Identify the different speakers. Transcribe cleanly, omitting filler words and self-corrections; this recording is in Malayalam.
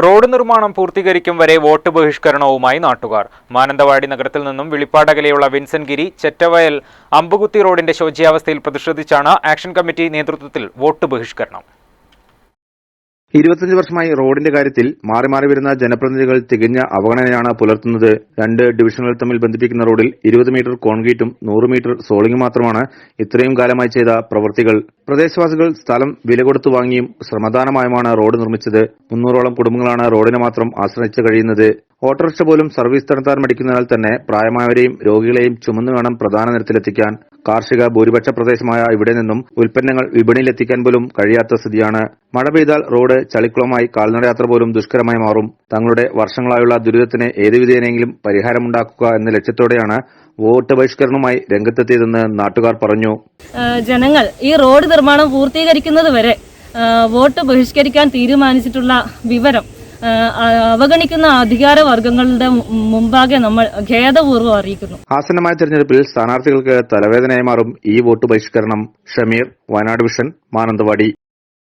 Speaker 1: റോഡ് നിർമ്മാണം പൂർത്തീകരിക്കും വരെ വോട്ട് ബഹിഷ്കരണവുമായി നാട്ടുകാർ. മാനന്തവാടി നഗരത്തിൽ നിന്നും വിളിപ്പാടകലെയുള്ള വിൻസൻഗിരി ചെറ്റവയൽ അമ്പുകുത്തി റോഡിന്റെ ശോച്യാവസ്ഥയിൽ പ്രതിഷേധിച്ചാണ് ആക്ഷൻ കമ്മിറ്റി നേതൃത്വത്തിൽ വോട്ട് ബഹിഷ്കരണം.
Speaker 2: 25 വർഷമായി റോഡിന്റെ കാര്യത്തിൽ മാറി മാറി വരുന്ന ജനപ്രതിനിധികൾ തികഞ്ഞ അവഗണനയാണ് പുലർത്തുന്നത്. 2 ഡിവിഷനുകൾ തമ്മിൽ ബന്ധിപ്പിക്കുന്ന റോഡിൽ 20 മീറ്റർ കോൺക്രീറ്റും 100 മീറ്റർ സോളിംഗും മാത്രമാണ് ഇത്രയും കാലമായി ചെയ്ത പ്രവൃത്തികൾ. പ്രദേശവാസികൾ സ്ഥലം വില കൊടുത്തു വാങ്ങിയും ശ്രമദാനമായുമാണ് റോഡ് നിർമ്മിച്ചത്. 300ഓളം കുടുംബങ്ങളാണ് റോഡിനെ മാത്രം ആശ്രയിച്ച് കഴിയുന്നത്. ഓട്ടോറിക്ഷ പോലും സർവീസ് നടത്താൻ മടിക്കുന്നതിനാൽ തന്നെ പ്രായമായവരെയും രോഗികളെയും ചുമന്നു വേണം പ്രധാന നിരത്തിലെത്തിക്കാൻ. കാർഷിക ഭൂരിപക്ഷ പ്രദേശമായ ഇവിടെ നിന്നും ഉൽപ്പന്നങ്ങൾ വിപണിയിലെത്തിക്കാൻ പോലും കഴിയാത്ത സ്ഥിതിയാണ്. മഴ പെയ്താൽ റോഡ് ചളിക്കുളമായി കാൽനടയാത്ര പോലും ദുഷ്കരമായി മാറും. തങ്ങളുടെ വർഷങ്ങളായുള്ള ദുരിതത്തിന് ഏതുവിധേനയെങ്കിലും പരിഹാരമുണ്ടാക്കുക എന്ന ലക്ഷ്യത്തോടെയാണ് വോട്ട് ബഹിഷ്കരണവുമായി രംഗത്തെത്തിയതെന്ന് നാട്ടുകാർ പറഞ്ഞു.
Speaker 3: ജനങ്ങൾ ഈ റോഡ് നിർമ്മാണം പൂർത്തീകരിക്കുന്നത് വരെ വോട്ട് ബഹിഷ്കരിക്കാൻ തീരുമാനിച്ചിട്ടുള്ള വിവരം അവഗണിക്കുന്ന അധികാരവർഗങ്ങളുടെ മുമ്പാകെ നമ്മൾ ഖേദപൂർവ്വം അറിയിക്കുന്നു.
Speaker 2: ആസന്നമായ തെരഞ്ഞെടുപ്പിൽ സ്ഥാനാർത്ഥികൾക്ക് തലവേദനയായി മാറും ഈ വോട്ട് ബഹിഷ്കരണം. ഷമീർ, വയനാട് വിഷൻ, മാനന്തവാടി.